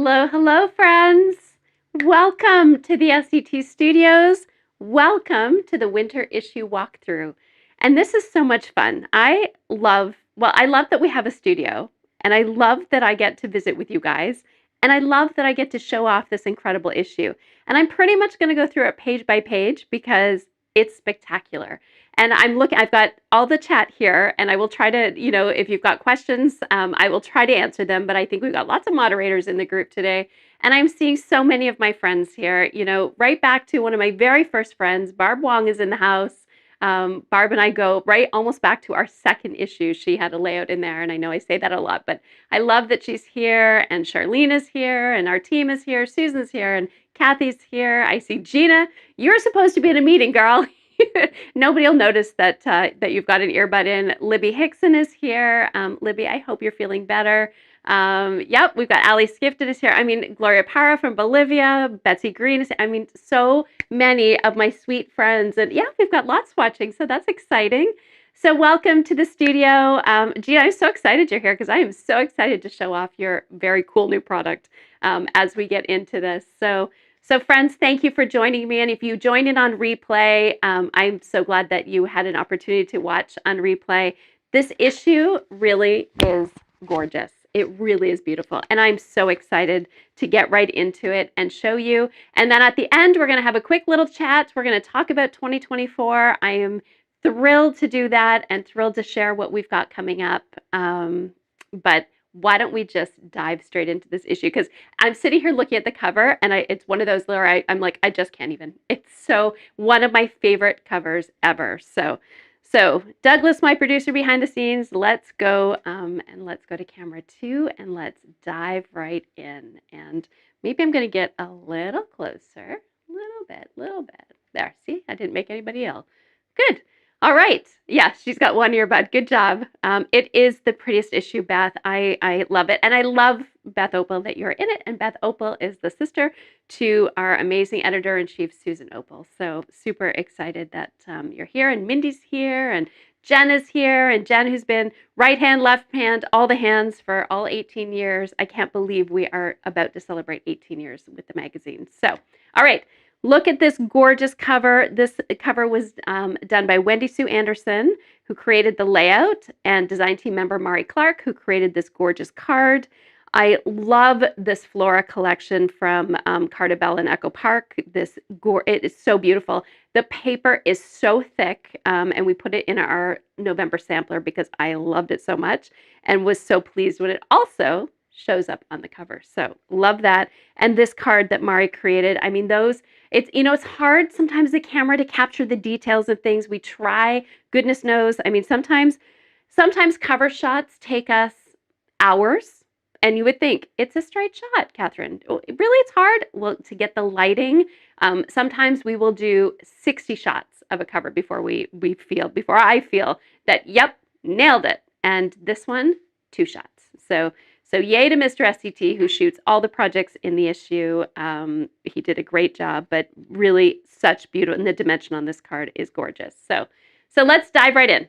Hello, hello, friends. Welcome to the SCT Studios. Welcome to the winter issue walkthrough. And this is so much fun. I love that we have a studio, and I love that I get to visit with you guys, and I love that I get to show off this incredible issue. And I'm pretty much going to go through it page by page because it's spectacular. And I've got all the chat here, and I will try to, if you've got questions, I will try to answer them. But I think we've got lots of moderators in the group today. And I'm seeing so many of my friends here, right back to one of my very first friends. Barb Wong is in the house. Barb and I go right almost back to our second issue. She had a layout in there, and I know I say that a lot, but I love that she's here, and Charlene is here, and our team is here, Susan's here, and Kathy's here. I see Gina. You're supposed to be in a meeting, girl. Nobody will notice that you've got an earbud in. Libby Hickson is here. Libby, I hope you're feeling better. Yep, we've got Ali Skifted is here. I mean, Gloria Parra from Bolivia, Betsy Green is. I mean, so many of my sweet friends, and yeah, we've got lots watching, so that's exciting. So welcome to the studio. Gina, I'm so excited you're here because I am so excited to show off your very cool new product as we get into this. So friends, thank you for joining me. And if you joined in on replay, I'm so glad that you had an opportunity to watch on replay. This issue really is gorgeous. It really is beautiful. And I'm so excited to get right into it and show you. And then at the end, we're going to have a quick little chat. We're going to talk about 2024. I am thrilled to do that and thrilled to share what we've got coming up. But why don't we just dive straight into this issue? Because I'm sitting here looking at the cover, and it's one of those where I'm like, I just can't even. It's so one of my favorite covers ever. So Douglas, my producer behind the scenes, let's go and let's go to camera 2 and let's dive right in. And maybe I'm going to get a little closer, little bit. There, see, I didn't make anybody ill. Good. All right. Yeah, she's got one earbud. Good job. It is the prettiest issue, Beth. I love it. And I love, Beth Opal, that you're in it. And Beth Opal is the sister to our amazing editor-in-chief, Susan Opal. So super excited that you're here. And Mindy's here. And Jen is here. And Jen, who's been right hand, left hand, all the hands for all 18 years. I can't believe we are about to celebrate 18 years with the magazine. So, all right. Look at this gorgeous cover. This cover was done by Wendy Sue Anderson, who created the layout, and design team member Mari Clark, who created this gorgeous card. I love this Flora collection from Cardabelle and Echo Park. It is so beautiful. The paper is so thick, and we put it in our November sampler because I loved it so much and was so pleased when it also shows up on the cover. So love that. And this card that Mari created, I mean, it's hard sometimes the camera to capture the details of things. We try, goodness knows. I mean, sometimes cover shots take us hours, and you would think it's a straight shot, Catherine. Really, it's hard. Well, to get the lighting, sometimes we will do 60 shots of a cover before I feel that, yep, nailed it. And this one, 2 shots. So yay to Mr. SCT, who shoots all the projects in the issue. He did a great job, but really such beautiful, and the dimension on this card is gorgeous. So let's dive right in.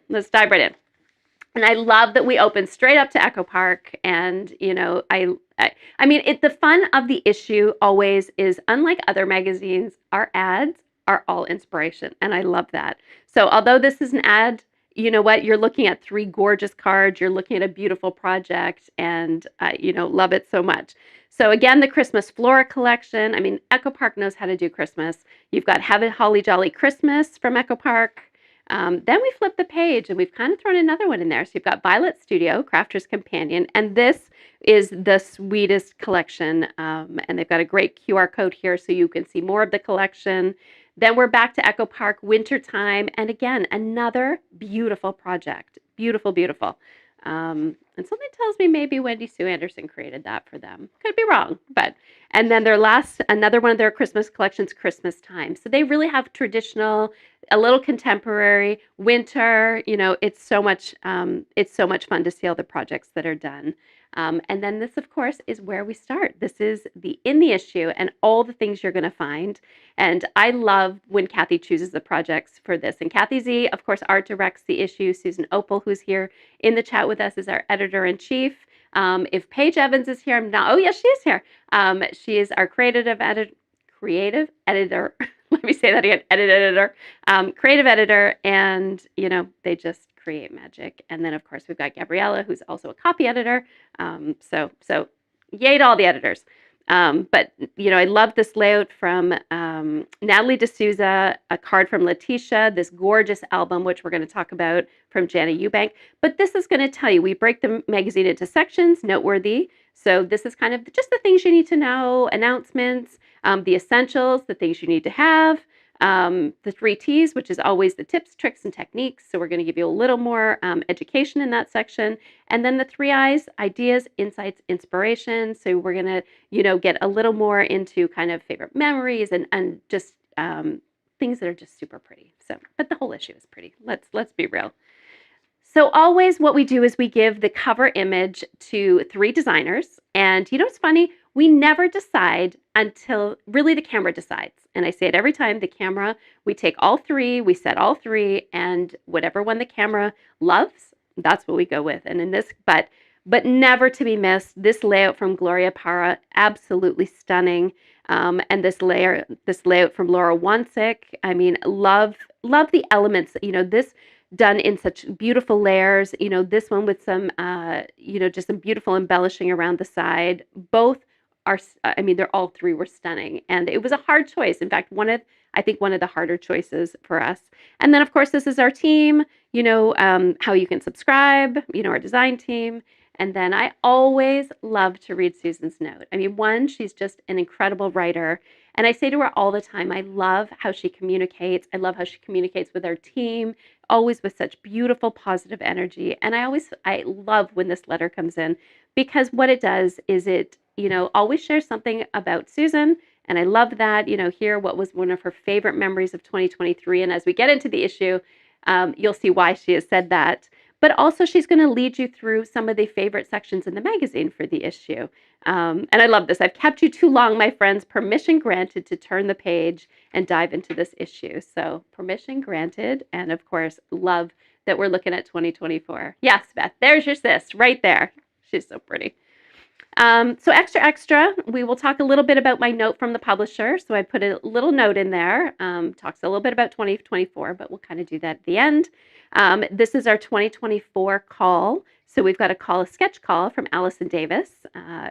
And I love that we open straight up to Echo Park. And, the fun of the issue always is, unlike other magazines, our ads are all inspiration. And I love that. So although this is an ad, you know what? You're looking at 3 gorgeous cards. You're looking at a beautiful project, and love it so much. So again, the Christmas Flora collection. I mean, Echo Park knows how to do Christmas. You've got Have a Holly Jolly Christmas from Echo Park. Then we flip the page, and we've kind of thrown another one in there. So you've got Violet Studio, Crafter's Companion, and this is the sweetest collection. And they've got a great QR code here so you can see more of the collection. Then we're back to Echo Park, Wintertime, and again, another beautiful project. Beautiful, beautiful. And something tells me maybe Wendy Sue Anderson created that for them. Could be wrong, and then another one of their Christmas collections, Christmas Time. So they really have traditional, a little contemporary, winter. It's so much fun to see all the projects that are done. And then this, of course, is where we start. This is in the issue and all the things you're going to find. And I love when Kathy chooses the projects for this. And Kathy Z, of course, art directs the issue. Susan Opal, who's here in the chat with us, is our editor-in-chief. If Paige Evans is here, I'm not. Oh, yes, she is here. She is our creative editor. Let me say that again. Editor. Creative editor, and they just create magic. And then of course we've got Gabriella, who's also a copy editor. So yay to all the editors. But I love this layout from Natalie D'Souza, a card from Letitia, this gorgeous album, which we're going to talk about, from Jana Eubank. But this is going to tell you, we break the magazine into sections, noteworthy. So this is kind of just the things you need to know, announcements, the essentials, the things you need to have, the 3 T's, which is always the tips, tricks, and techniques. So we're going to give you a little more education in that section. And then the 3 I's, ideas, insights, inspiration. So we're going to, get a little more into kind of favorite memories and just things that are just super pretty. So, but the whole issue is pretty. Let's be real. So always what we do is we give the cover image to 3 designers. And what's funny? We never decide until really the camera decides. And I say it every time, the camera, we take all 3, we set all 3, and whatever one the camera loves, that's what we go with. And in this, but never to be missed, this layout from Gloria Parra, absolutely stunning. And this layout from Laura Wansik, I mean, love the elements, this done in such beautiful layers, this one with some, just some beautiful embellishing around the side. Both are, they're all 3 were stunning. And it was a hard choice. In fact, I think one of the harder choices for us. And then of course, this is our team, how you can subscribe, our design team. And then I always love to read Susan's note. One, she's just an incredible writer. And I say to her all the time, I love how she communicates. I love how she communicates with our team, always with such beautiful, positive energy. And I love when this letter comes in, because what it does is it, always shares something about Susan. And I love that, here, what was one of her favorite memories of 2023. And as we get into the issue, you'll see why she has said that. But also she's going to lead you through some of the favorite sections in the magazine for the issue. And I love this. I've kept you too long, my friends. Permission granted to turn the page and dive into this issue. So permission granted. And of course, love that we're looking at 2024. Yes, Beth, there's your sis right there. She's so pretty. So extra, we will talk a little bit about my note from the publisher. So I put a little note in there, talks a little bit about 2024, but we'll kind of do that at the end. This is our 2024 call. So we've got a sketch call from Allison Davis,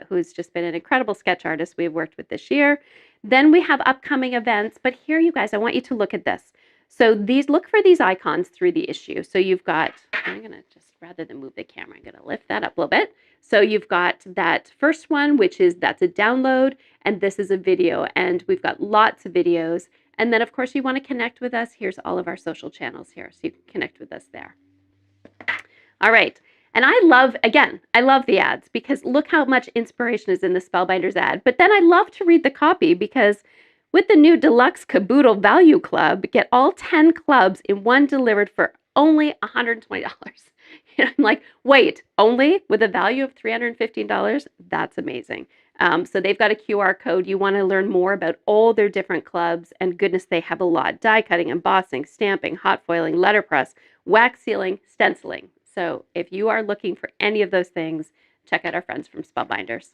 who's just been an incredible sketch artist we've worked with this year. Then we have upcoming events, but here, you guys, I want you to look at this. So look for these icons through the issue. So you've got, I'm going to just, rather than move the camera, I'm going to lift that up a little bit. So you've got that first one, that's a download, and this is a video, and we've got lots of videos. And then of course you want to connect with us. Here's all of our social channels here, so you can connect with us there. All right. And I love the ads, because look how much inspiration is in the Spellbinders ad. But then I love to read the copy, because with the new Deluxe Caboodle Value Club, get all 10 clubs in one delivered for only $120. I'm like, wait, only with a value of $315? That's amazing. So they've got a QR code. You want to learn more about all their different clubs, and goodness, they have a lot. Die cutting, embossing, stamping, hot foiling, letterpress, wax sealing, stenciling. So if you are looking for any of those things, check out our friends from Spellbinders.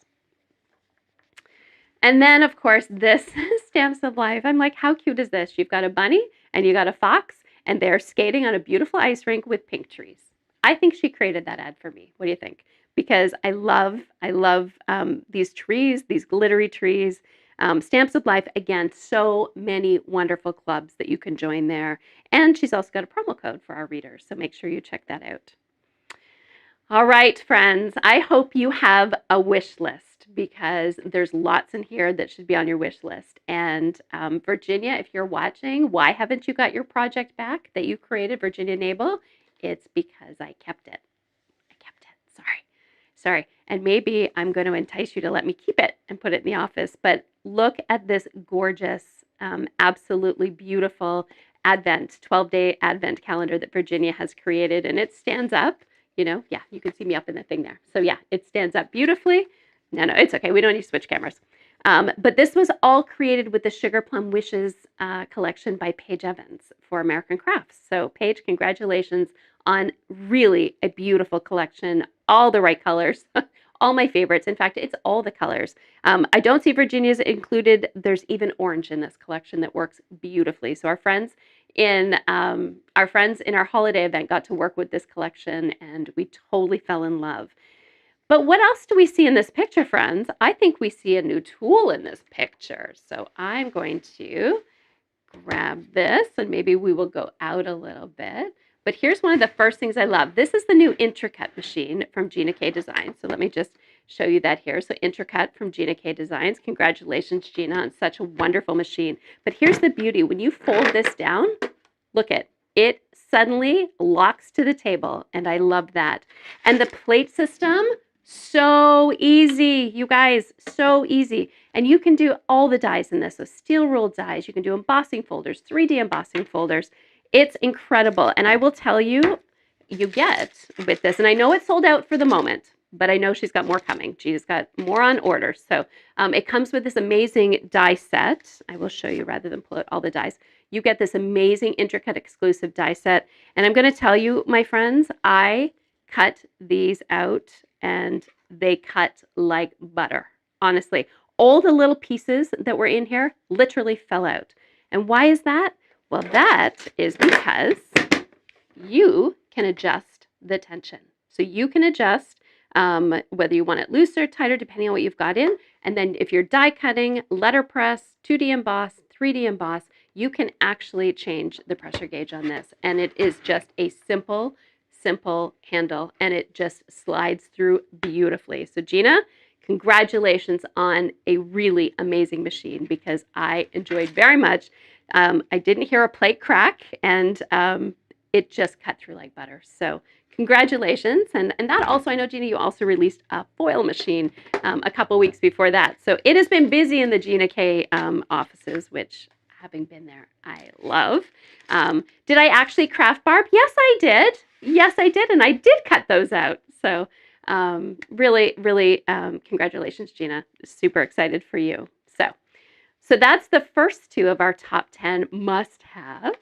And then, of course, this Stamps of Life. I'm like, how cute is this? You've got a bunny and you got a fox, and they're skating on a beautiful ice rink with pink trees. I think she created that ad for me. What do you think? Because I love these trees, these glittery trees. Stamps of Life, again, so many wonderful clubs that you can join there. And she's also got a promo code for our readers, so make sure you check that out. All right, friends, I hope you have a wish list, because there's lots in here that should be on your wish list. And Virginia, if you're watching, why haven't you got your project back that you created, Virginia Nabel? It's because I kept it. Sorry. And maybe I'm going to entice you to let me keep it and put it in the office. But look at this gorgeous, absolutely beautiful 12-day Advent calendar that Virginia has created. And it stands up, yeah, you can see me up in the thing there. So yeah, it stands up beautifully. No, it's okay. We don't need to switch cameras. But this was all created with the Sugar Plum Wishes collection by Paige Evans for American Crafts. So Paige, congratulations on really a beautiful collection, all the right colors, all my favorites. In fact, it's all the colors. I don't see Virginia's included. There's even orange in this collection that works beautifully. So our friends in our holiday event got to work with this collection, and we totally fell in love. But what else do we see in this picture, friends? I think we see a new tool in this picture. So I'm going to grab this, and maybe we will go out a little bit. But here's one of the first things I love. This is the new Intricut machine from Gina K Designs. So let me just show you that here. So Intricut from Gina K Designs. Congratulations, Gina, on such a wonderful machine. But here's the beauty. When you fold this down, look at it suddenly locks to the table, and I love that. And the plate system, so easy, you guys, so easy. And you can do all the dies in this. So steel ruled dies, you can do embossing folders, 3D embossing folders. It's incredible. And I will tell you, you get with this, and I know it's sold out for the moment, but I know she's got more coming. She's got more on order. So it comes with this amazing die set. I will show you rather than pull out all the dies. You get this amazing Intricut exclusive die set. And I'm going to tell you, my friends, I cut these out and they cut like butter. Honestly, all the little pieces that were in here literally fell out. And why is that? Well, that is because you can adjust the tension. So you can adjust whether you want it looser, tighter, depending on what you've got in. And then if you're die cutting, letterpress, 2D emboss, 3D emboss, you can actually change the pressure gauge on this. And it is just a simple handle, and it just slides through beautifully. So Gina, congratulations on a really amazing machine, because I enjoyed very much. I didn't hear a plate crack, and it just cut through like butter. So congratulations. And that also, I know, Gina, you also released a foil machine a couple weeks before that. So it has been busy in the Gina K offices, which, having been there, I love. Did I actually craft barb? Yes, I did. Yes, I did. And I did cut those out. So really, congratulations, Gina. Super excited for you. So that's the first two of our top 10 must-haves.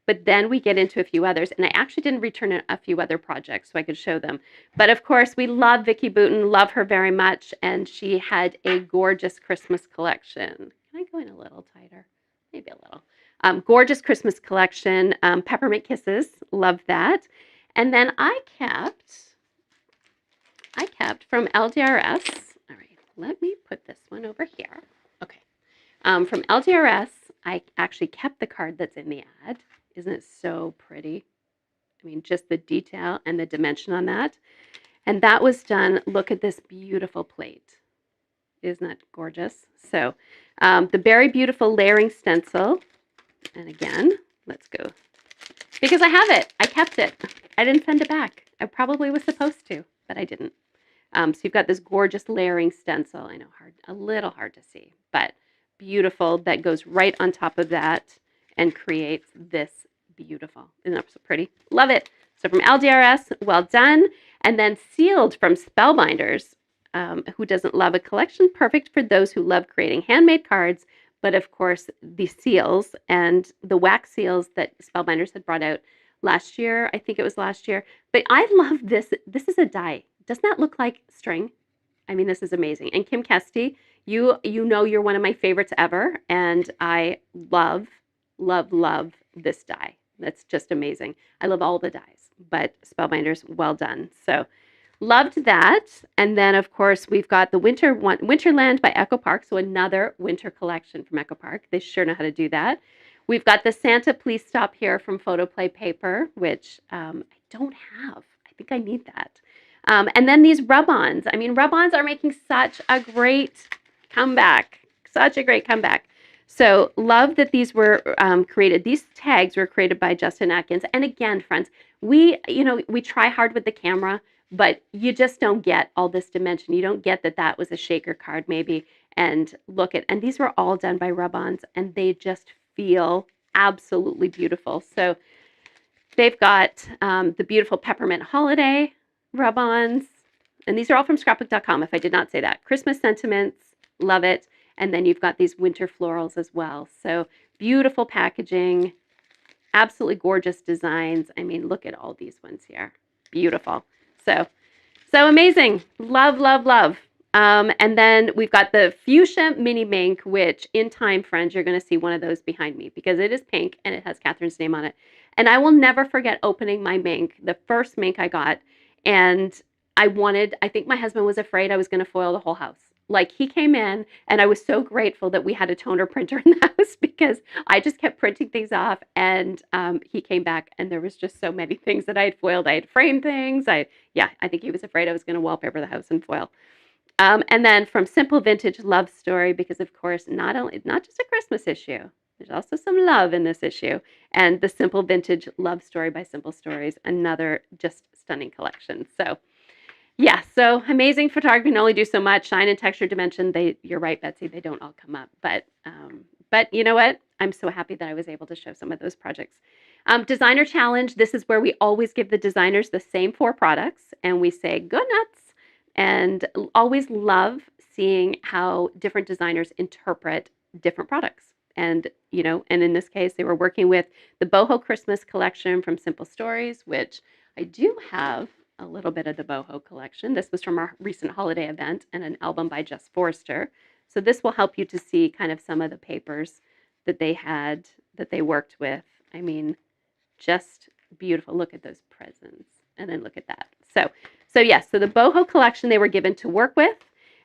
But then we get into a few others. And I actually didn't return a few other projects so I could show them. But of course, we love Vicki Boutin, love her very much. And she had a gorgeous Christmas collection. Can I go in a little tighter? Maybe a little. Gorgeous Christmas collection, Peppermint Kisses, love that. And then I kept from LDRS, all right, let me put this one over here. Okay, from LDRS, I actually kept the card that's in the ad. Isn't it so pretty? I mean, just the detail and the dimension on that. And that was done, look at this beautiful plate. Isn't that gorgeous? So the very beautiful layering stencil. And again, let's go. Because I have it. I kept it. I didn't send it back. I probably was supposed to, but I didn't. So you've got this gorgeous layering stencil. I know, a little hard to see, but beautiful. That goes right on top of that and creates this beautiful. Isn't that so pretty? Love it. So from LDRS, well done. And then sealed from Spellbinders. Who doesn't love a collection? Perfect for those who love creating handmade cards. But of course, the seals and the wax seals that Spellbinders had brought out last year. I think it was last year. But I love this. This is a die. Doesn't that look like string? I mean, this is amazing. And Kim Kesty, you know you're one of my favorites ever. And I love this die. That's just amazing. I love all the dies. But Spellbinders, well done. So loved that. And then, of course, we've got the Winterland by Echo Park. So another winter collection from Echo Park. They sure know how to do that. We've got the Santa Please Stop Here from Photoplay Paper, which I don't have. I think I need that. And then these rub-ons. I mean, rub-ons are making such a great comeback. Such a great comeback. So love that these were created. These tags were created by Justin Atkins. And again, friends, we try hard with the camera, but you just don't get all this dimension. You don't get that was a shaker card maybe. And look at, and these were all done by rub-ons, and they just feel absolutely beautiful. So they've got the beautiful Peppermint Holiday rub-ons, and these are all from scrapbook.com if I did not say that. Christmas Sentiments, love it. And then you've got these winter florals as well. So beautiful packaging, absolutely gorgeous designs. I mean, look at all these ones here. Beautiful. So So amazing. Love, love, love. And then we've got the fuchsia mini mink, which in time, friends, you're going to see one of those behind me because it is pink and it has Catherine's name on it. And I will never forget opening my mink, the first mink I got. And I think my husband was afraid I was going to foil the whole house. Like he came in and I was so grateful that we had a toner printer in the house because I just kept printing things off. And he came back and there was just so many things that I had foiled. I had framed things. I think he was afraid I was going to wallpaper the house in foil. And then from Simple Vintage Love Story, because of course, not just a Christmas issue, there's also some love in this issue. And the Simple Vintage Love Story by Simple Stories, another just stunning collection. So yeah, so amazing photography can only do so much. Shine and texture dimension, you're right, Betsy, they don't all come up. But you know what? I'm so happy that I was able to show some of those projects. Designer challenge, this is where we always give the designers the same 4 products and we say, go nuts. And always love seeing how different designers interpret different products. And, and in this case, they were working with the Boho Christmas collection from Simple Stories, which I do have a little bit of the Boho collection. This was from our recent holiday event and an album by Jess Forrester. So this will help you to see kind of some of the papers that they had, that they worked with. I mean, just beautiful. Look at those presents. And then look at that. So yes, so the Boho collection they were given to work with.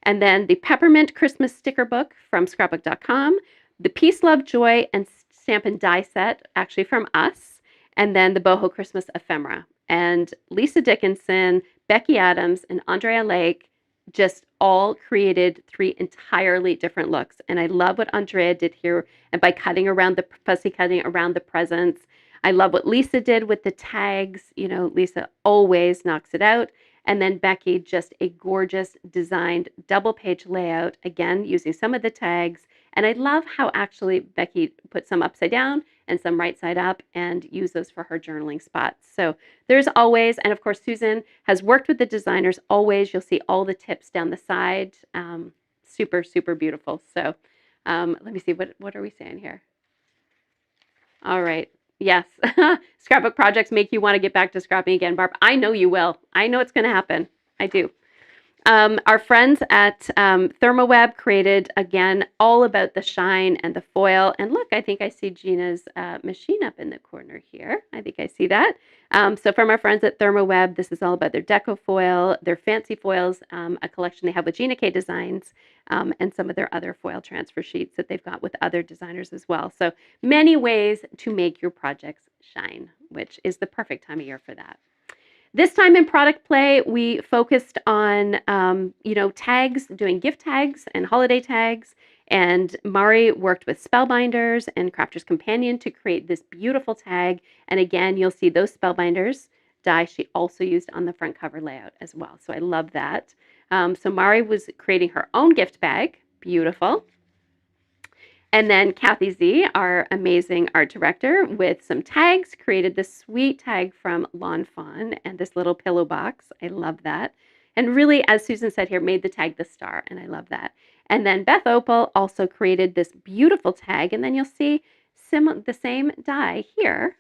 And then the Peppermint Christmas sticker book from scrapbook.com. The Peace, Love, Joy, and Stamp and Die set, actually from us. And then the Boho Christmas ephemera. And Lisa Dickinson, Becky Adams, and Andrea Lake just all created 3 entirely different looks. And I love what Andrea did here and by fussy cutting around the presents. I love what Lisa did with the tags. Lisa always knocks it out. And then Becky, just a gorgeous designed double page layout, again, using some of the tags. And I love how actually Becky put some upside down and some right side up and use those for her journaling spots. So there's always, and of course, Susan has worked with the designers always. You'll see all the tips down the side. Super, super beautiful. So let me see, what are we saying here? All right. Yes. Scrapbook projects make you want to get back to scrapping again, Barb. I know you will. I know it's going to happen. I do. Our friends at ThermoWeb created, again, all about the shine and the foil. And look, I think I see Gina's machine up in the corner here. I think I see that. So from our friends at ThermoWeb, this is all about their deco foil, their fancy foils, a collection they have with Gina K Designs, and some of their other foil transfer sheets that they've got with other designers as well. So many ways to make your projects shine, which is the perfect time of year for that. This time in product play, we focused on, tags, doing gift tags and holiday tags. And Mari worked with Spellbinders and Crafter's Companion to create this beautiful tag. And again, you'll see those Spellbinders die she also used on the front cover layout as well. So I love that. So Mari was creating her own gift bag. Beautiful. And then Kathy Z, our amazing art director, with some tags, created this sweet tag from Lawn Fawn and this little pillow box. I love that. And really, as Susan said here, made the tag the star, and I love that. And then Beth Opal also created this beautiful tag, and then you'll see the same die here,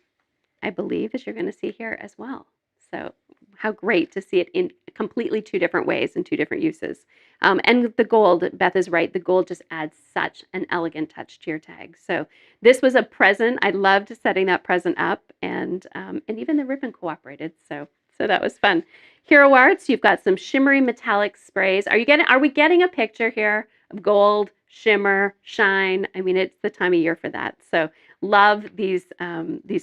I believe, as you're going to see here as well. So how great to see it in completely 2 different ways and 2 different uses. And the gold, Beth is right, the gold just adds such an elegant touch to your tag. So this was a present. I loved setting that present up, and even the ribbon cooperated. So that was fun. Hero Arts, you've got some shimmery metallic sprays. Are we getting a picture here of gold, shimmer, shine? I mean, it's the time of year for that. So love these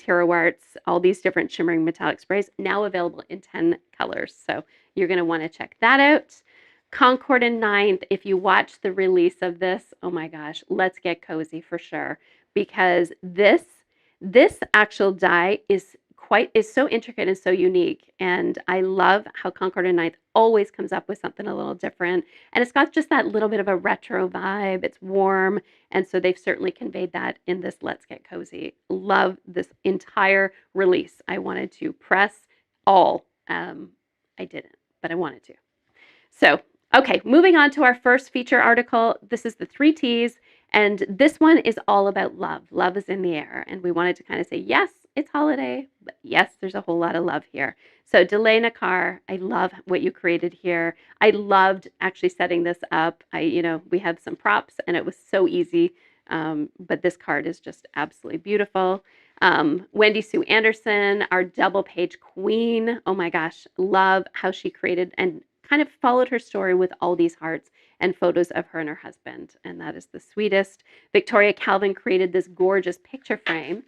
Hero Arts, all these different shimmering metallic sprays, now available in 10 colors. So you're going to want to check that out. Concord and Ninth, if you watch the release of this, oh my gosh, let's get cozy for sure, because this actual die is so intricate and so unique. And I love how Concord and Ninth always comes up with something a little different. And it's got just that little bit of a retro vibe. It's warm. And so they've certainly conveyed that in this Let's Get Cozy. Love this entire release. I wanted to press all. I didn't, but I wanted to. So, okay, moving on to our first feature article. This is the 3 T's. And this one is all about love. Love is in the air. And we wanted to kind of say, yes, it's holiday, but yes, there's a whole lot of love here. So Delana Carr, I love what you created here. I loved actually setting this up. We had some props and it was so easy. But this card is just absolutely beautiful. Wendy Sue Anderson, our double page queen. Oh my gosh, love how she created and kind of followed her story with all these hearts and photos of her and her husband. And that is the sweetest. Victoria Calvin created this gorgeous picture frame.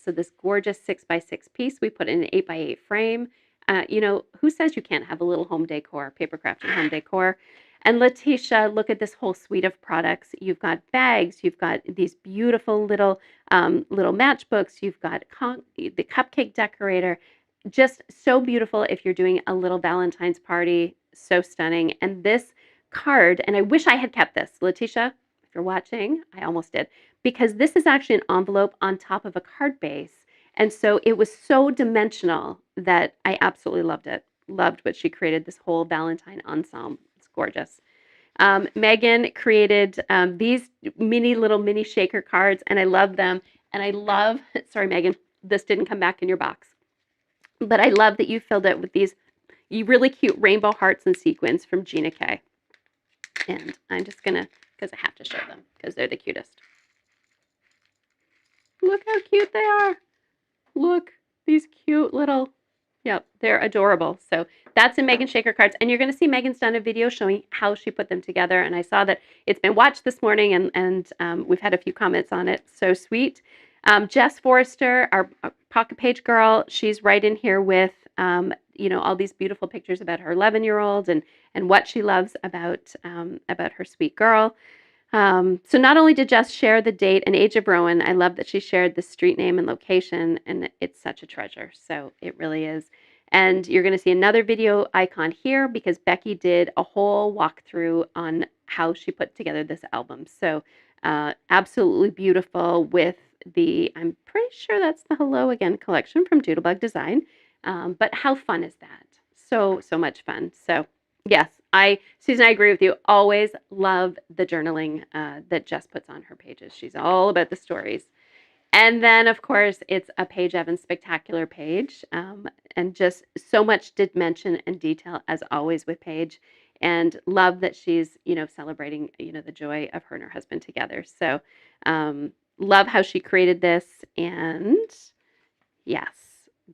So this gorgeous 6x6 piece, we put in an 8x8 frame. Who says you can't have a little home decor, paper crafting home decor? And Letitia, look at this whole suite of products. You've got bags, you've got these beautiful little matchbooks, you've got the cupcake decorator. Just so beautiful if you're doing a little Valentine's party. So stunning. And this card, and I wish I had kept this. Letitia, if you're watching, I almost did, because this is actually an envelope on top of a card base. And so it was so dimensional that I absolutely loved it. Loved what she created, this whole Valentine ensemble. It's gorgeous. Megan created these mini shaker cards, and I love them. And I love, sorry, Megan, this didn't come back in your box. But I love that you filled it with these really cute rainbow hearts and sequins from Gina K. And I'm just going to, because I have to show them, because they're the cutest. Look how cute they are. Look, these cute little, yep, they're adorable. So that's in Megan Shaker Cards. And you're going to see Megan's done a video showing how she put them together. And I saw that it's been watched this morning, and we've had a few comments on it. So sweet. Jess Forrester, our pocket page girl, she's right in here with, all these beautiful pictures about her 11-year-old and what she loves about her sweet girl. So not only did Jess share the date and age of Rowan, I love that she shared the street name and location, and it's such a treasure. So it really is. And you're going to see another video icon here because Becky did a whole walkthrough on how she put together this album. So absolutely beautiful with I'm pretty sure that's the Hello Again collection from Doodlebug Design. But how fun is that? So much fun. So yes, Susan, I agree with you. Always love the journaling that Jess puts on her pages. She's all about the stories. And then, of course, it's a Paige Evans spectacular page. And just so much dimension and detail, as always, with Paige. And love that she's, celebrating, the joy of her and her husband together. So love how she created this. And yes,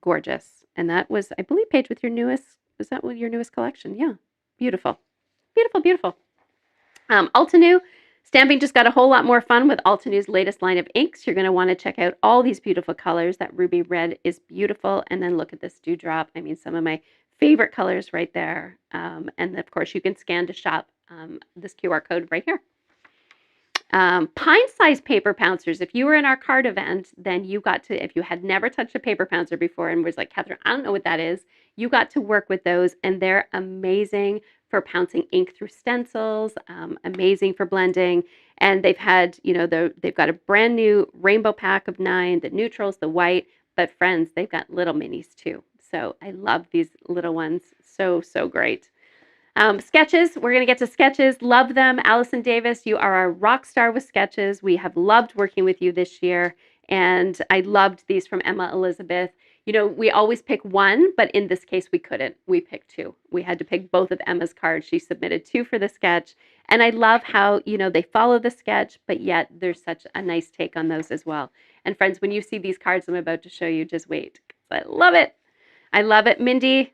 gorgeous. And that was, I believe, Paige, with your newest, is that with your newest collection? Yeah. Beautiful. Beautiful, beautiful. Altenew. Stamping just got a whole lot more fun with Altenew's latest line of inks. You're going to want to check out all these beautiful colors. That ruby red is beautiful. And then look at this dewdrop. I mean, some of my favorite colors right there. And of course, you can scan to shop this QR code right here. Pint-sized paper pouncers. If you were in our card event, then you got to, if you had never touched a paper pouncer before and was like, Catherine, I don't know what that is, you got to work with those, and they're amazing for pouncing ink through stencils, amazing for blending. And they've had, they've got a brand new rainbow pack of 9, the neutrals, the white, but friends, they've got little minis too. So I love these little ones. So great. Sketches, we're going to get to sketches. Love them. Allison Davis, you are a rock star with sketches. We have loved working with you this year. And I loved these from Emma Elizabeth. We always pick one, but in this case, we couldn't. We picked 2. We had to pick both of Emma's cards. She submitted 2 for the sketch. And I love how, they follow the sketch, but yet there's such a nice take on those as well. And friends, when you see these cards I'm about to show you, just wait. I love it. I love it. Mindy.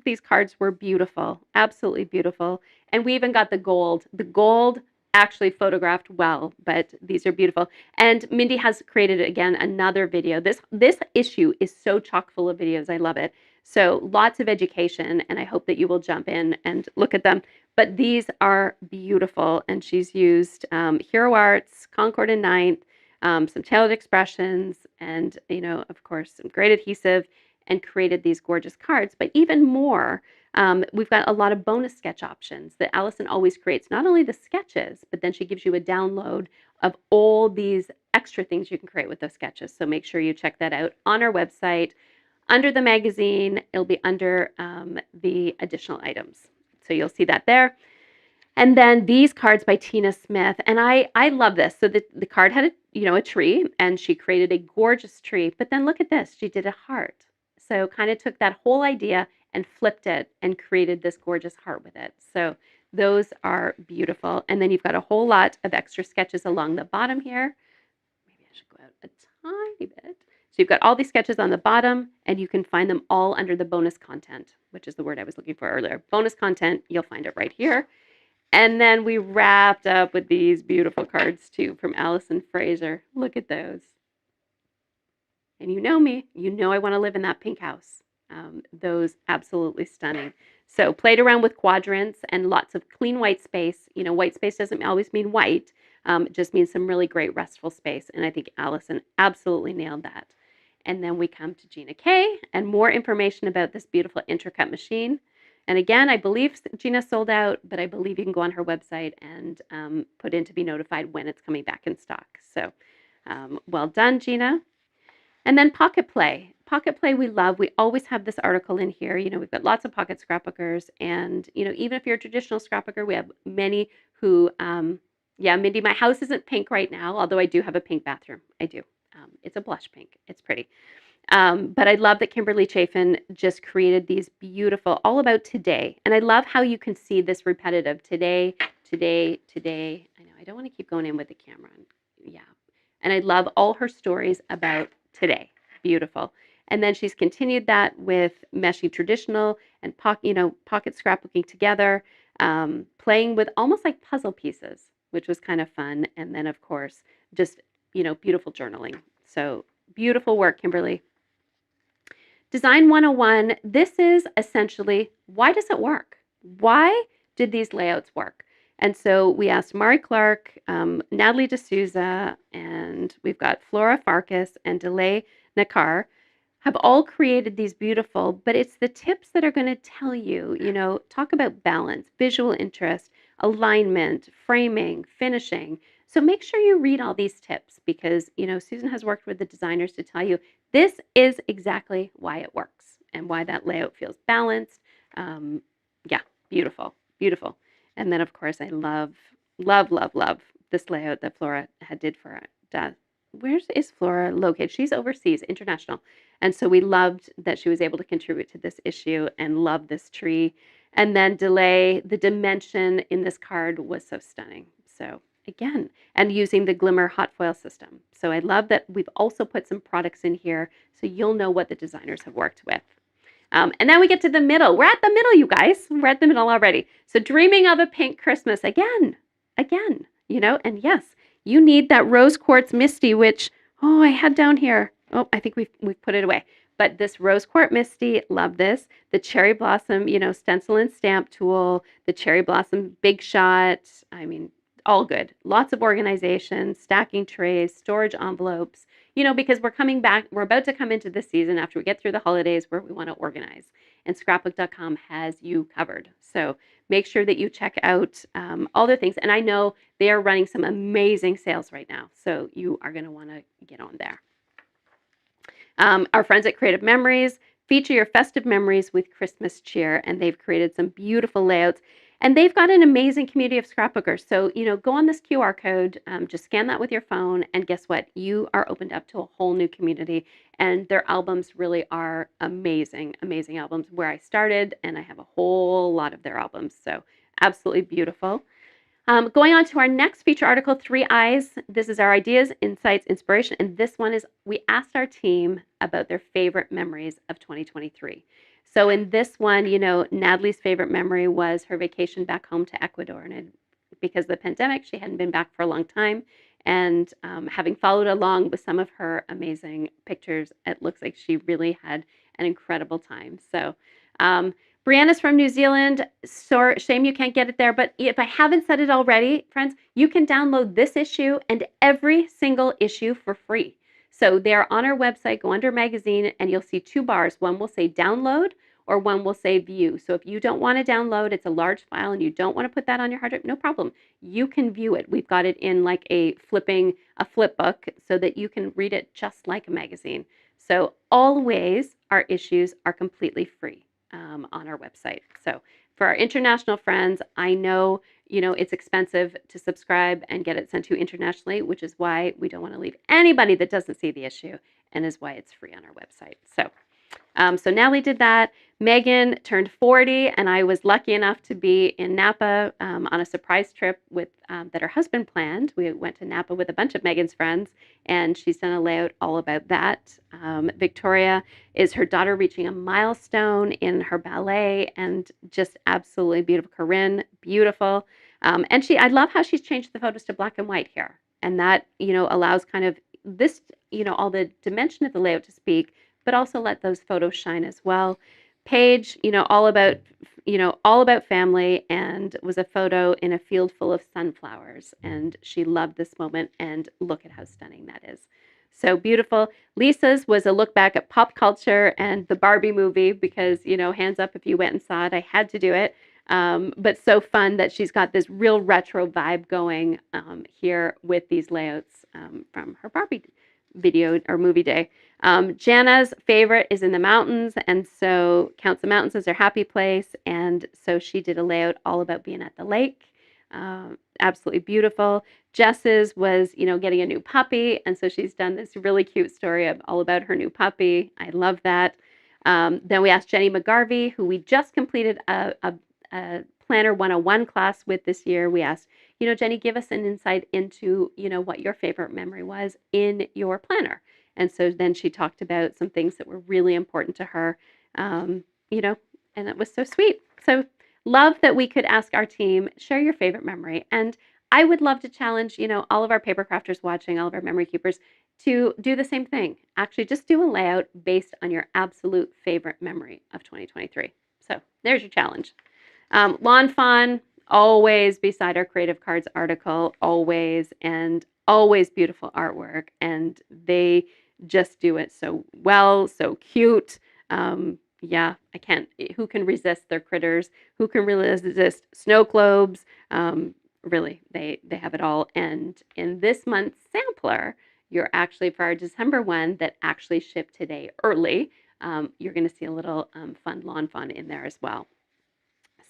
These cards were beautiful, absolutely beautiful. And we even got the gold. The gold actually photographed well, but these are beautiful. And Mindy has created, again, another video. This issue is so chock full of videos. I love it. So lots of education, and I hope that you will jump in and look at them. But these are beautiful, and she's used Hero Arts, Concord and Ninth, some tailored expressions, and, of course, some great adhesive, and created these gorgeous cards. But even more, we've got a lot of bonus sketch options that Allison always creates. Not only the sketches, but then she gives you a download of all these extra things you can create with those sketches. So make sure you check that out on our website. Under the magazine, it'll be under the additional items. So you'll see that there. And then these cards by Tina Smith, and I love this. So the card had a tree, and she created a gorgeous tree. But then look at this, she did a heart. So kind of took that whole idea and flipped it and created this gorgeous heart with it. So those are beautiful. And then you've got a whole lot of extra sketches along the bottom here. Maybe I should go out a tiny bit. So you've got all these sketches on the bottom, and you can find them all under the bonus content, which is the word I was looking for earlier. Bonus content, you'll find it right here. And then we wrapped up with these beautiful cards too from Allison Fraser. Look at those. And you know me, you know I want to live in that pink house. Those absolutely stunning. So played around with quadrants and lots of clean white space. White space doesn't always mean white. It just means some really great restful space. And I think Allison absolutely nailed that. And then we come to Gina K and more information about this beautiful intercut machine. And again, I believe Gina sold out, but I believe you can go on her website and put in to be notified when it's coming back in stock. So well done, Gina. And then Pocket Play. Pocket Play we love. We always have this article in here. We've got lots of pocket scrapbookers. And, even if you're a traditional scrapbooker, we have many who, yeah, Mindy, my house isn't pink right now, although I do have a pink bathroom. I do. It's a blush pink. It's pretty. But I love that Kimberly Chafin just created these beautiful, all about today. And I love how you can see this repetitive today, today, today. I know I don't want to keep going in with the camera. Yeah. And I love all her stories about today. Beautiful. And then she's continued that with meshy traditional and pocket scrapbooking together, playing with almost like puzzle pieces, which was kind of fun. And then, of course, just, beautiful journaling. So beautiful work, Kimberly. Design 101, this is essentially, why does it work? Why did these layouts work? And so we asked Mari Clark, Natalie D'Souza, and we've got Flora Farkas and Delay Nakar have all created these beautiful, but it's the tips that are going to tell you, talk about balance, visual interest, alignment, framing, finishing. So make sure you read all these tips because, Susan has worked with the designers to tell you this is exactly why it works and why that layout feels balanced. Yeah, beautiful, beautiful. And then, of course, I love, love, love, love this layout that Flora had did for it. Where is Flora located? She's overseas, international. And so we loved that she was able to contribute to this issue and love this tree. And then Delay, the dimension in this card was so stunning. So again, and using the Glimmer hot foil system. So I love that we've also put some products in here so you'll know what the designers have worked with. And then we get to the middle. We're at the middle, you guys. We're at the middle already. So dreaming of a pink Christmas again, and yes, you need that rose quartz Misty, which, I had down here. Oh, I think we've put it away. But this rose quartz Misty, love this. The cherry blossom, stencil and stamp tool, the cherry blossom big shot. I mean, all good. Lots of organization, stacking trays, storage envelopes, because we're about to come into the season after we get through the holidays where we want to organize. And scrapbook.com has you covered. So make sure that you check out all the things. And I know they are running some amazing sales right now. So you are going to want to get on there. Our friends at Creative Memories feature your festive memories with Christmas cheer. And they've created some beautiful layouts. And they've got an amazing community of scrapbookers. So, go on this QR code, just scan that with your phone, and guess what? You are opened up to a whole new community. And their albums really are amazing, amazing albums where I started, and I have a whole lot of their albums. So absolutely beautiful. Going on to our next feature article, 3 Eyes. This is our ideas, insights, inspiration. And this one is, we asked our team about their favorite memories of 2023. So in this one, Natalie's favorite memory was her vacation back home to Ecuador. And because of the pandemic, she hadn't been back for a long time. And having followed along with some of her amazing pictures, it looks like she really had an incredible time. So Brianna's from New Zealand. So shame you can't get it there. But if I haven't said it already, friends, you can download this issue and every single issue for free. So they're on our website. Go under magazine and you'll see 2 bars. One will say download or one will say view. So if you don't want to download, it's a large file and you don't want to put that on your hard drive, no problem. You can view it. We've got it in like a flip book so that you can read it just like a magazine. So always our issues are completely free. on our website. So for our international friends, I know, it's expensive to subscribe and get it sent to internationally, which is why we don't want to leave anybody that doesn't see the issue, and is why it's free on our website. So Natalie did that. Megan turned 40, and I was lucky enough to be in Napa on a surprise trip with that her husband planned. We went to Napa with a bunch of Megan's friends, and she's done a layout all about that. Victoria is her daughter reaching a milestone in her ballet, and just absolutely beautiful. Corinne, beautiful. And I love how she's changed the photos to black and white here, and that allows kind of this all the dimension of the layout to speak, but also let those photos shine as well. Paige, all about family, and was a photo in a field full of sunflowers, and she loved this moment, and look at how stunning that is. So beautiful. Lisa's was a look back at pop culture and the Barbie movie, because hands up if you went and saw it. I had to do it. But so fun that she's got this real retro vibe going here with these layouts from her Barbie video or movie day. Jana's favorite is in the mountains, and so counts the mountains as her happy place, and so she did a layout all about being at the lake. Absolutely beautiful. Jess's was, getting a new puppy, and so she's done this really cute story all about her new puppy. I love that. Then we asked Jenny McGarvey, who we just completed a Planner 101 class with this year. We asked, Jenny, give us an insight into, what your favorite memory was in your planner. And so then she talked about some things that were really important to her, and it was so sweet. So love that we could ask our team, share your favorite memory. And I would love to challenge, all of our paper crafters watching, all of our memory keepers, to do the same thing. Actually, just do a layout based on your absolute favorite memory of 2023. So there's your challenge. Lawn Fawn, always beside our Creative Cards article, always, and always beautiful artwork. And they just do it so well, so cute. Yeah, I can't. Who can resist their critters? Who can resist snow globes? Really, they have it all. And in this month's sampler, you're actually, for our December one that actually shipped today early, you're going to see a little fun lawn fawn in there as well.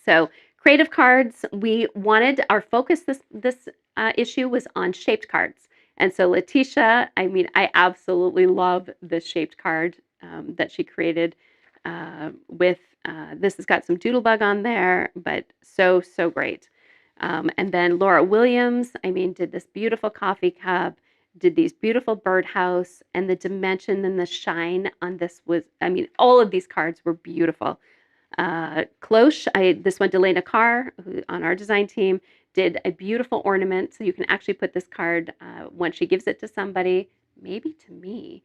So creative cards, we wanted our focus this issue was on shaped cards. And so Letitia, I absolutely love this shaped card that she created with, this has got some doodlebug on there, but so great. And then Laura Williams, did this beautiful coffee cup, did these beautiful birdhouse, and the dimension and the shine on this was, all of these cards were beautiful. Cloche, this one, Delana Carr, who on our design team, did a beautiful ornament. So you can actually put this card, when she gives it to somebody, maybe to me,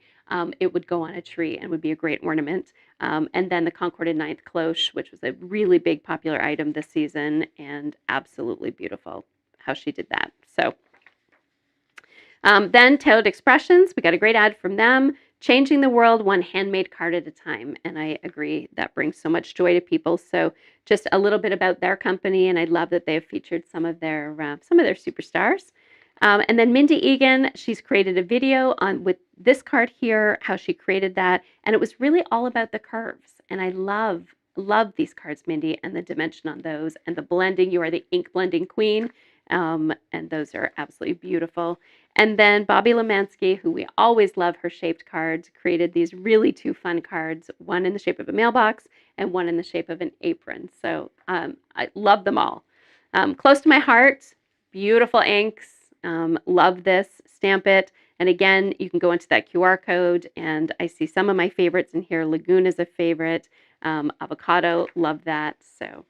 it would go on a tree and would be a great ornament. And then the Concorded Ninth Cloche, which was a really big popular item this season, and absolutely beautiful how she did that. So then Tailored Expressions, we got a great ad from them. Changing the world one handmade card at a time. And I agree, that brings so much joy to people. So just a little bit about their company, and I love that they have featured some of their superstars. And then Mindy Egan, she's created a video with this card here, how she created that. And it was really all about the curves. And I love these cards, Mindy, and the dimension on those, and the blending. You are the ink blending queen. And those are absolutely beautiful. And then Bobby Lemansky, who we always love her shaped cards, created these really two fun cards, one in the shape of a mailbox and one in the shape of an apron. So I love them all. Close to my heart, beautiful inks. Love this. Stamp it. And again, you can go into that QR code, and I see some of my favorites in here. Lagoon is a favorite. Avocado, love that. So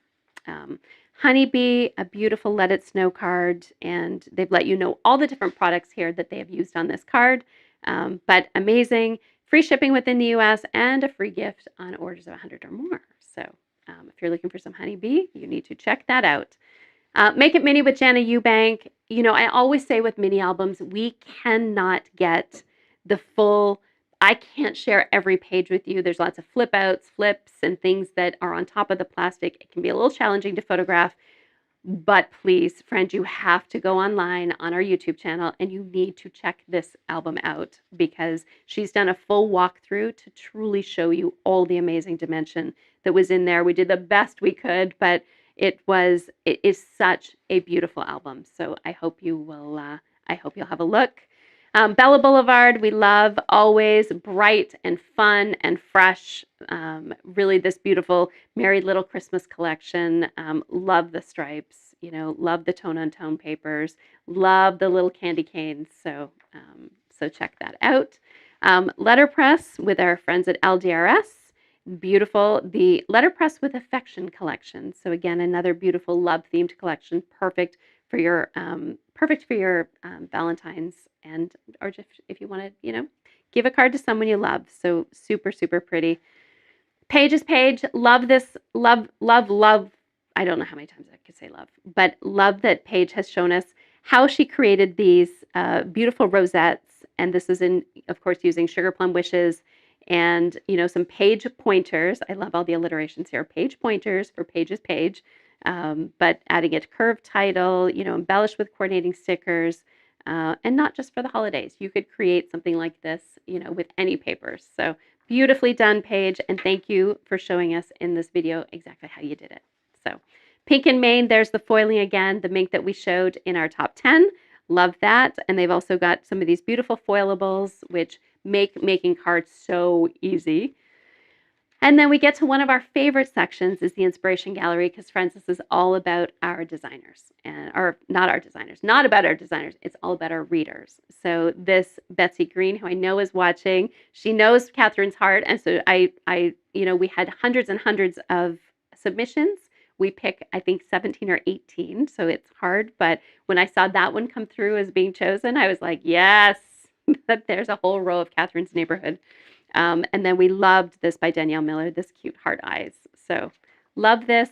Honeybee, a beautiful Let It Snow card, and they've let you know all the different products here that they have used on this card, but amazing. Free shipping within the US and a free gift on orders of 100 or more. So if you're looking for some Honeybee, you need to check that out. Make It Mini with Jana Eubank. I always say with mini albums, we cannot get the full, I can't share every page with you. There's lots of flip outs, flips, and things that are on top of the plastic. It can be a little challenging to photograph. But please, friend, you have to go online on our YouTube channel and you need to check this album out because she's done a full walkthrough to truly show you all the amazing dimension that was in there. We did the best we could, but it is such a beautiful album. So I hope you will, I hope you'll have a look. Bella Boulevard, we love, always bright and fun and fresh. Really, this beautiful Merry Little Christmas collection. Love the stripes, love the tone on tone papers, love the little candy canes. So check that out. Letterpress with our friends at LDRS. Beautiful. The Letterpress with Affection collection. So again, another beautiful love themed collection, perfect for your Valentines and or just if you want to, give a card to someone you love. So super, super pretty. Page is Page. Love this. Love, love, love. I don't know how many times I could say love, but love that Paige has shown us how she created these beautiful rosettes. And this is of course, using Sugar Plum Wishes and, some page pointers. I love all the alliterations here. Page pointers for Paige is Page, but adding a curved title, embellished with coordinating stickers, and not just for the holidays. You could create something like this, with any papers. So beautifully done, Paige, and thank you for showing us in this video exactly how you did it. So Pink and Maine, there's the foiling again, the mink that we showed in our top 10. Love that. And they've also got some of these beautiful foilables, which make making cards so easy. And then we get to one of our favorite sections is the inspiration gallery because friends, this is all about our designers or not our designers, not about our designers. It's all about our readers. So this Betsy Green, who I know is watching, she knows Catherine's heart. And so we had hundreds and hundreds of submissions. We pick, I think, 17 or 18. So it's hard. But when I saw that one come through as being chosen, I was like, yes, that there's a whole row of Catherine's Neighborhood. And then we loved this by Danielle Miller, this cute heart eyes. So love this.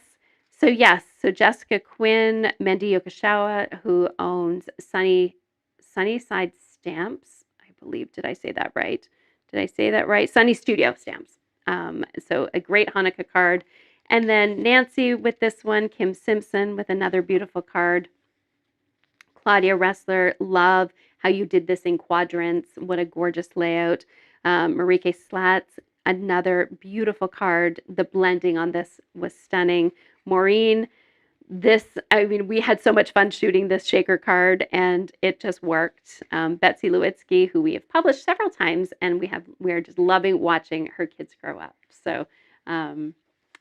So yes, so Jessica Quinn, Mendy Yokoshawa, who owns Sunnyside Stamps, I believe. Did I say that right? Sunny Studio Stamps. So a great Hanukkah card. And then Nancy with this one, Kim Simpson with another beautiful card. Claudia Ressler, love how you did this in quadrants. What a gorgeous layout. Marike Slats, another beautiful card. The blending on this was stunning. Maureen, we had so much fun shooting this shaker card and it just worked. Betsy Lewitsky, who we have published several times, and we are just loving watching her kids grow up. So,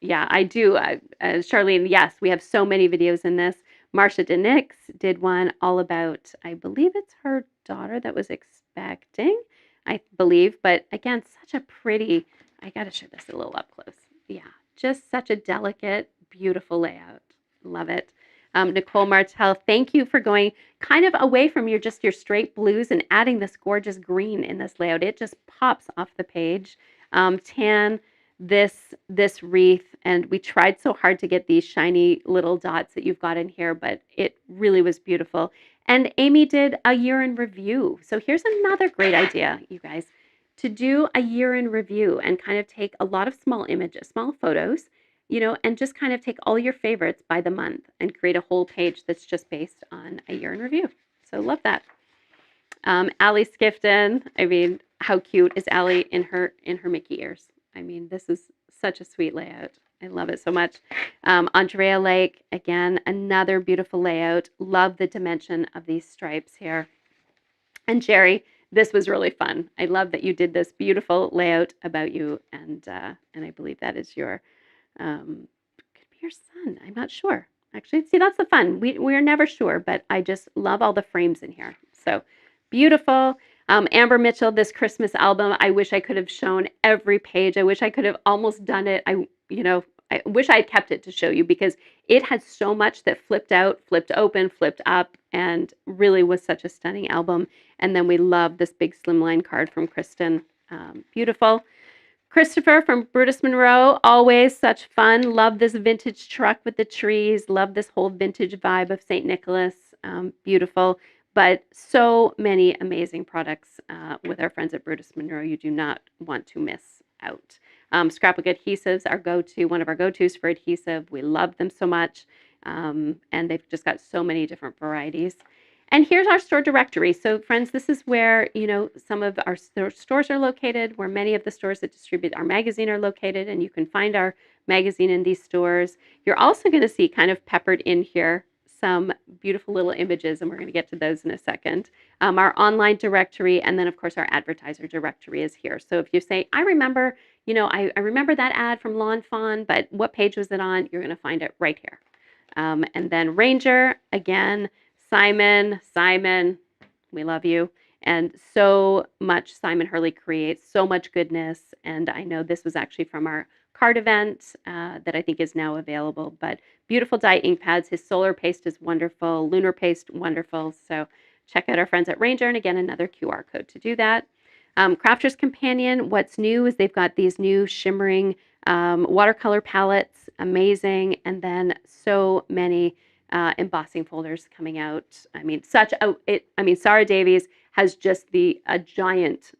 yeah, I do. Charlene, yes, we have so many videos in this. Marcia DeNix did one all about, I believe it's her daughter that was expecting, I believe. But again, such a pretty, I got to show this a little up close. Yeah, just such a delicate, beautiful layout. Love it. Nicole Martel, thank you for going kind of away from your straight blues and adding this gorgeous green in this layout. It just pops off the page. Tan, this wreath, and we tried so hard to get these shiny little dots that you've got in here, but it really was beautiful. And Amy did a year in review. So here's another great idea, you guys, to do a year in review and kind of take a lot of small images, small photos, and just kind of take all your favorites by the month and create a whole page that's just based on a year in review. So love that. Allie Skifton, how cute is Allie in her Mickey ears? This is such a sweet layout. I love it so much. Andrea Lake, again, another beautiful layout. Love the dimension of these stripes here. And Jerry, this was really fun. I love that you did this beautiful layout about you, and I believe that is could be your son. I'm not sure. Actually, see, that's the fun. We're never sure, but I just love all the frames in here. So beautiful. Amber Mitchell, this Christmas album, I wish I could have shown every page. I wish I could have almost done it. I wish I had kept it to show you because it had so much that flipped out, flipped open, flipped up, and really was such a stunning album. And then we love this big slimline card from Kristen. Beautiful. Christopher from Brutus Monroe, always such fun. Love this vintage truck with the trees. Love this whole vintage vibe of St. Nicholas. Beautiful. But so many amazing products with our friends at Brutus Monroe. You do not want to miss out. Scrapbook adhesives, one of our go-tos for adhesive. We love them so much. And they've just got so many different varieties. And here's our store directory. So friends, this is where, some of our stores are located, where many of the stores that distribute our magazine are located, and you can find our magazine in these stores. You're also going to see kind of peppered in here some beautiful little images, and we're going to get to those in a second. Our online directory, and then of course our advertiser directory is here. So if you say, I remember, I remember that ad from Lawn Fawn, but what page was it on? You're going to find it right here. And then Ranger, again, Simon, we love you. And so much Simon Hurley creates, so much goodness. And I know this was actually from our card event that I think is now available. But beautiful dye ink pads. His solar paste is wonderful. Lunar paste, wonderful. So check out our friends at Ranger. And again, another QR code to do that. Crafter's Companion, what's new is they've got these new shimmering watercolor palettes, amazing. And then so many embossing folders coming out. I mean, Sarah Davies has just a giant,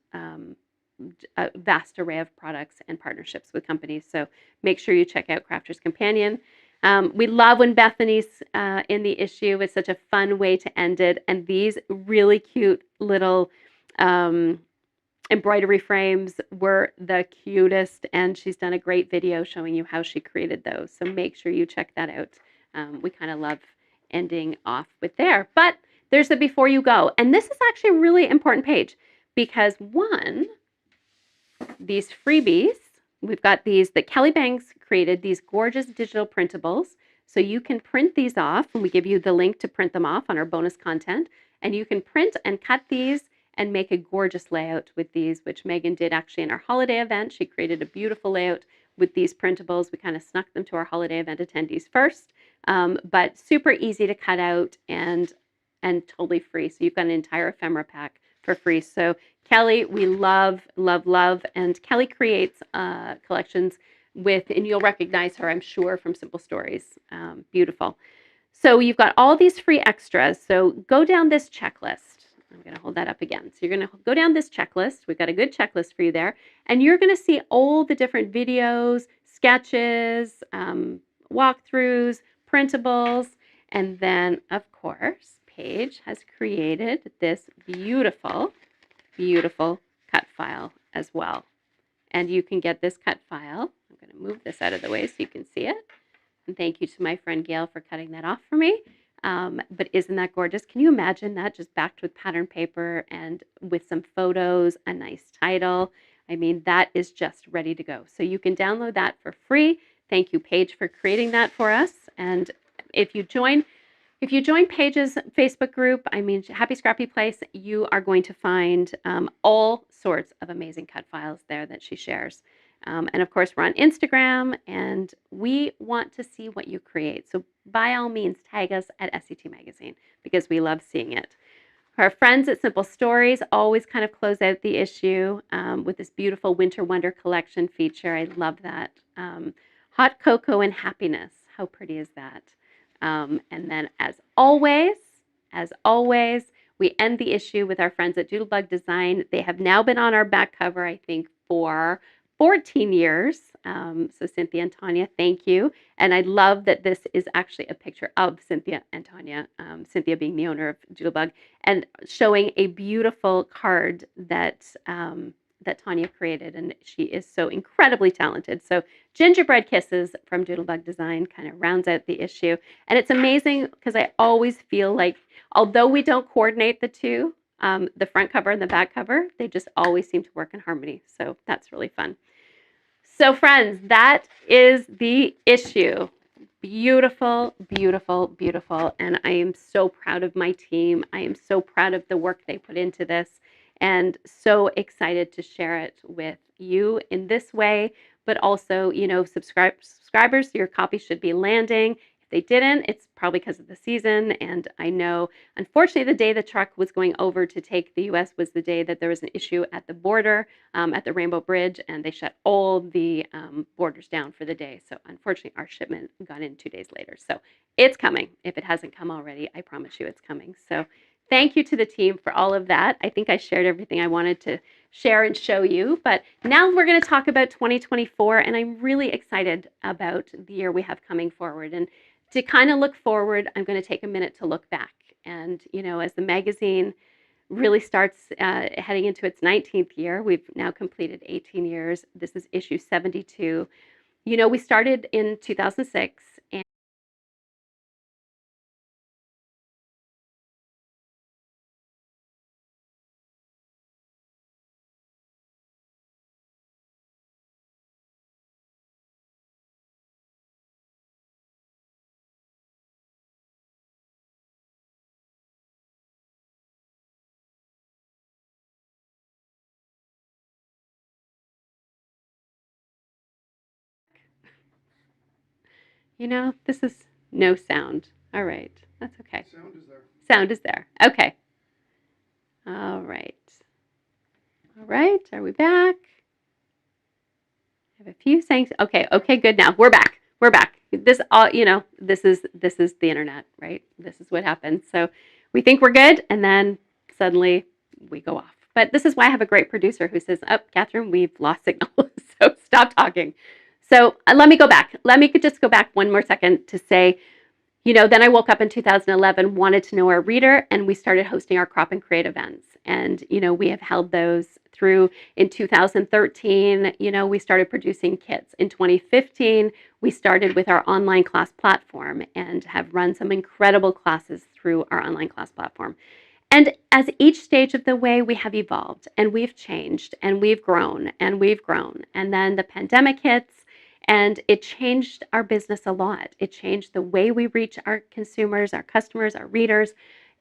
vast array of products and partnerships with companies. So make sure you check out Crafter's Companion. We love when Bethany's in the issue. It's such a fun way to end it. And these really cute little embroidery frames were the cutest. And she's done a great video showing you how she created those. So make sure you check that out. We kind of love ending off with there. But there's the before you go. And this is actually a really important page because these freebies, we've got these that Kelly Banks created, these gorgeous digital printables. So you can print these off, and we give you the link to print them off on our bonus content. And you can print and cut these and make a gorgeous layout with these, which Megan did actually in our holiday event. She created a beautiful layout with these printables. We kind of snuck them to our holiday event attendees first, but super easy to cut out and totally free. So you've got an entire ephemera pack for free. So Kelly, we love, love, love. And Kelly creates collections and you'll recognize her, I'm sure, from Simple Stories. Beautiful. So you've got all these free extras. So go down this checklist. I'm going to hold that up again. So you're going to go down this checklist. We've got a good checklist for you there. And you're going to see all the different videos, sketches, walkthroughs, printables. And then, of course, Paige has created this beautiful, beautiful cut file as well. And you can get this cut file. I'm going to move this out of the way so you can see it. And thank you to my friend Gail for cutting that off for me. But isn't that gorgeous? Can you imagine that just backed with pattern paper and with some photos, a nice title? I mean, that is just ready to go. So you can download that for free. Thank you, Paige, for creating that for us. And if you join Paige's Facebook group, Happy Scrappy Place, you are going to find all sorts of amazing cut files there that she shares. And of course, we're on Instagram, and we want to see what you create. So by all means, tag us at SCT Magazine because we love seeing it. Our friends at Simple Stories always kind of close out the issue with this beautiful Winter Wonder collection feature. I love that. Hot Cocoa and Happiness. How pretty is that? And then as always, we end the issue with our friends at Doodlebug Design. They have now been on our back cover, I think, for 14 years. So Cynthia and Tanya, thank you. And I love that this is actually a picture of Cynthia and Tanya, Cynthia being the owner of Doodlebug, and showing a beautiful card that Tanya created. And she is so incredibly talented. So Gingerbread Kisses from Doodlebug Design kind of rounds out the issue. And it's amazing because I always feel like, although we don't coordinate the two, the front cover and the back cover, they just always seem to work in harmony. So that's really fun. So friends, that is the issue. Beautiful, beautiful, beautiful. And I am so proud of my team. I am so proud of the work they put into this and so excited to share it with you in this way. But also, subscribers, your copy should be landing. If they didn't, it's probably because of the season. And I know, unfortunately, the day the truck was going over to take the U.S. was the day that there was an issue at the border, at the Rainbow Bridge, and they shut all the borders down for the day. So unfortunately, our shipment got in 2 days later. So it's coming. If it hasn't come already, I promise you it's coming. So thank you to the team for all of that. I think I shared everything I wanted to share and show you. But now we're going to talk about 2024, and I'm really excited about the year we have coming forward. And to kind of look forward, I'm going to take a minute to look back. And, as the magazine really starts heading into its 19th year, we've now completed 18 years. This is issue 72. We started in 2006. And this is no sound. All right. That's okay. Sound is there. Sound is there. Okay. All right. All right. Are we back? I have a few things. Okay. Okay. Good. Now we're back. We're back. This all, this is the internet, right? This is what happens. So we think we're good, and then suddenly we go off. But this is why I have a great producer who says, "Oh, Catherine, we've lost signal, so stop talking." So let me go back. Let me just go back one more second to say, then I woke up in 2011, wanted to know our reader, and we started hosting our Crop and Create events. And, we have held those through in 2013. We started producing kits. In 2015, we started with our online class platform and have run some incredible classes through our online class platform. And as each stage of the way, we have evolved and we've changed and we've grown and we've grown. And then the pandemic hits and it changed our business a lot. It changed the way we reach our consumers, our customers, our readers.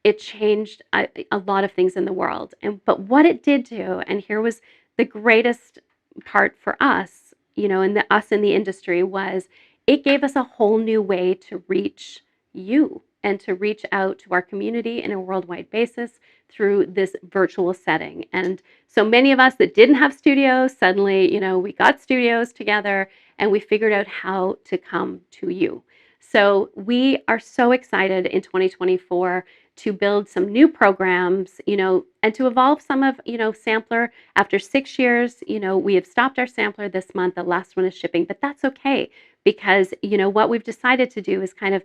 It changed a lot of things in the world. But what it did do, and here was the greatest part for us, and us in the industry, was it gave us a whole new way to reach you and to reach out to our community in a worldwide basis through this virtual setting. And so many of us that didn't have studios, suddenly, we got studios together and we figured out how to come to you. So we are so excited in 2024 to build some new programs, and to evolve some of, Sampler. After 6 years, we have stopped our Sampler this month. The last one is shipping, but that's okay because, what we've decided to do is kind of,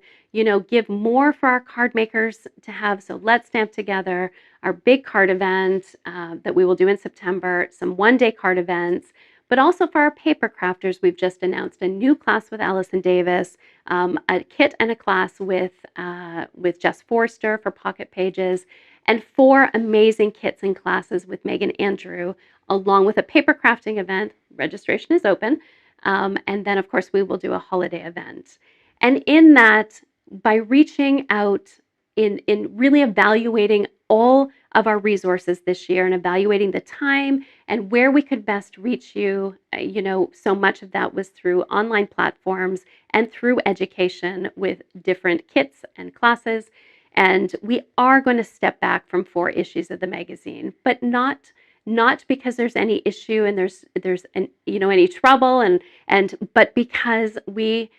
give more for our card makers to have. So let's stamp together our big card event that we will do in September, some one-day card events, but also for our paper crafters, we've just announced a new class with Allison Davis, a kit and a class with Jess Forster for pocket pages, and 4 amazing kits and classes with Megan Andrew, along with a paper crafting event. Registration is open. And then, of course, we will do a holiday event. And in that, by reaching out in really evaluating all of our resources this year and evaluating the time and where we could best reach you, so much of that was through online platforms and through education with different kits and classes. And we are going to step back from 4 issues of the magazine, but not because there's any issue and there's any trouble, but because we,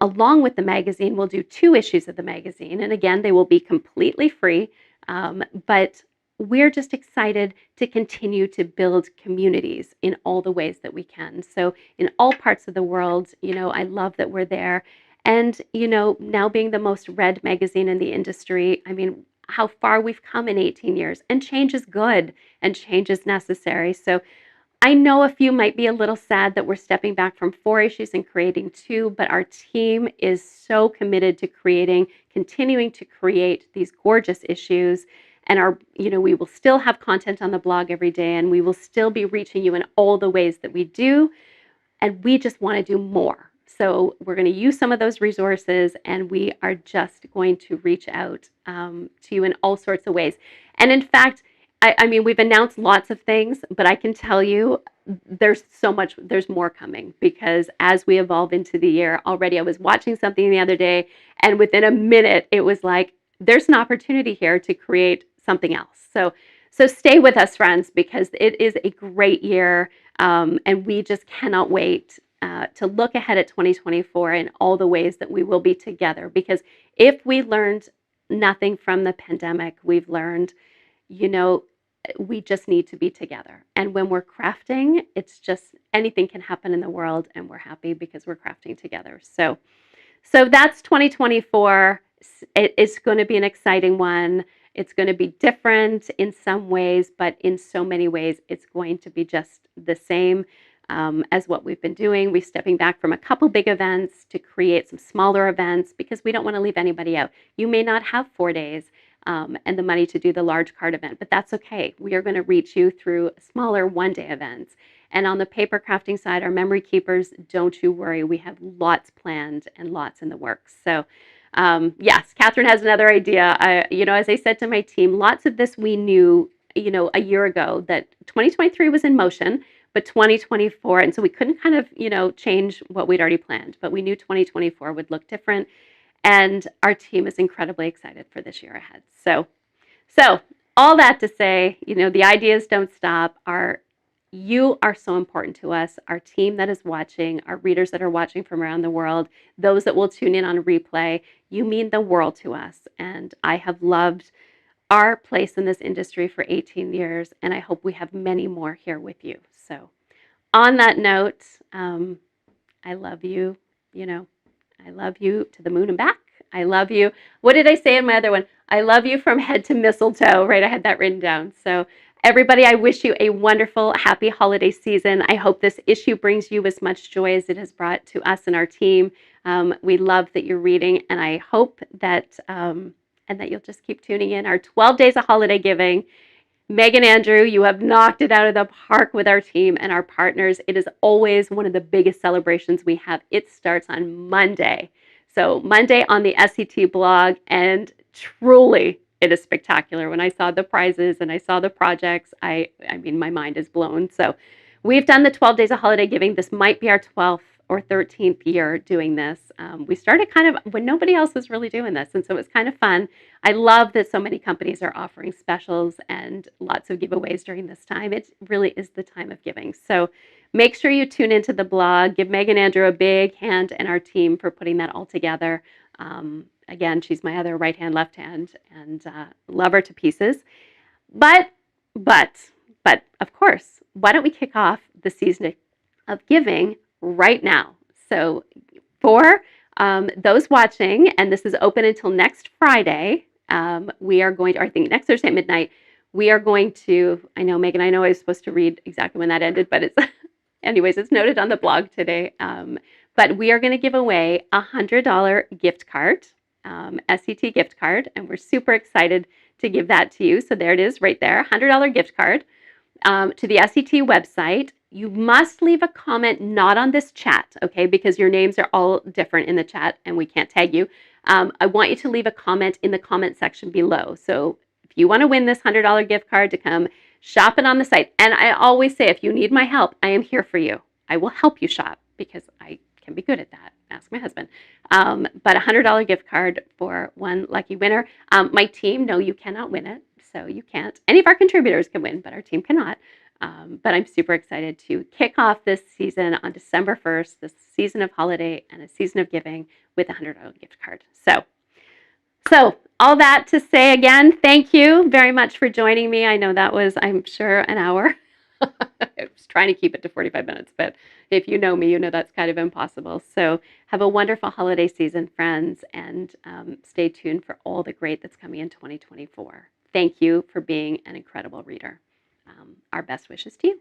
along with the magazine, we'll do 2 issues of the magazine, and again they will be completely free. But we're just excited to continue to build communities in all the ways that we can. So in all parts of the world, I love that we're there. And, now being the most read magazine in the industry, I mean, how far we've come in 18 years, and change is good and change is necessary. So I know a few might be a little sad that we're stepping back from 4 issues and creating 2, but our team is so committed to continuing to create these gorgeous issues. And we will still have content on the blog every day, and we will still be reaching you in all the ways that we do. And we just want to do more. So we're going to use some of those resources, and we are just going to reach out to you in all sorts of ways. And in fact, I mean, we've announced lots of things, but I can tell you there's more coming, because as we evolve into the year already, I was watching something the other day, and within a minute, it was like, there's an opportunity here to create something else. So stay with us, friends, because it is a great year. And we just cannot wait to look ahead at 2024 and all the ways that we will be together. Because if we learned nothing from the pandemic, we've learned, you know, we just need to be together. And when we're crafting, it's just anything can happen in the world, and we're happy because we're crafting together. So that's 2024. It is going to be an exciting one. It's going to be different in some ways, but in so many ways, it's going to be just the same as what we've been doing. We're stepping back from a couple big events to create some smaller events because we don't want to leave anybody out. You may not have 4 days and the money to do the large card event, but that's okay. We are going to reach you through smaller one-day events. And on the paper crafting side, our memory keepers, don't you worry. We have lots planned and lots in the works. So yes, Catherine has another idea. As I said to my team, lots of this we knew, a year ago that 2023 was in motion, but 2024, and so we couldn't kind of, change what we'd already planned, but we knew 2024 would look different. And our team is incredibly excited for this year ahead. So all that to say, the ideas don't stop. You are so important to us, our team that is watching, our readers that are watching from around the world, those that will tune in on replay. You mean the world to us. And I have loved our place in this industry for 18 years, and I hope we have many more here with you. So on that note, I love you, I love you to the moon and back. I love you. What did I say in my other one? I love you from head to mistletoe, right? I had that written down. So everybody, I wish you a wonderful, happy holiday season. I hope this issue brings you as much joy as it has brought to us and our team. We love that you're reading, and I hope that you'll just keep tuning in. Our 12 days of holiday giving. Meg and Andrew, you have knocked it out of the park with our team and our partners. It is always one of the biggest celebrations we have. It starts on Monday. So Monday on the SET blog, and truly it is spectacular. When I saw the prizes and I saw the projects, I mean, my mind is blown. So we've done the 12 days of holiday giving. This might be our 12th or 13th year doing this. We started kind of when nobody else was really doing this, and so it was kind of fun. I love that so many companies are offering specials and lots of giveaways during this time. It really is the time of giving. So make sure you tune into the blog. Give Meg and Andrew a big hand and our team for putting that all together. Again, she's my other right hand, left hand, and love her to pieces. But of course, why don't we kick off the season of giving right now? So for those watching, and this is open until next Friday, we are going to, I think next Thursday at midnight, we are going to, I know, Megan, I know I was supposed to read exactly when that ended, but it's, anyways, it's noted on the blog today. But we are going to give away a $100 gift card, SET gift card, and we're super excited to give that to you. So there it is right there, $100 gift card to the SET website. You must leave a comment not on this chat, okay, because your names are all different in the chat and we can't tag you. I want you to leave a comment in the comment section below. So if you want to win this $100 gift card to come shopping on the site, and I always say, if you need my help, I am here for you. I will help you shop because I can be good at that. Ask my husband. But a $100 gift card for one lucky winner. My team, no, you cannot win it. So you can't. Any of our contributors can win, but our team cannot. But I'm super excited to kick off this season on December 1st, this season of holiday and a season of giving with a $100 gift card. So all that to say again, thank you very much for joining me. I know that was, I'm sure, an hour. I was trying to keep it to 45 minutes, but if you know me, you know that's kind of impossible. So have a wonderful holiday season, friends, and stay tuned for all the great that's coming in 2024. Thank you for being an incredible reader. Our best wishes to you.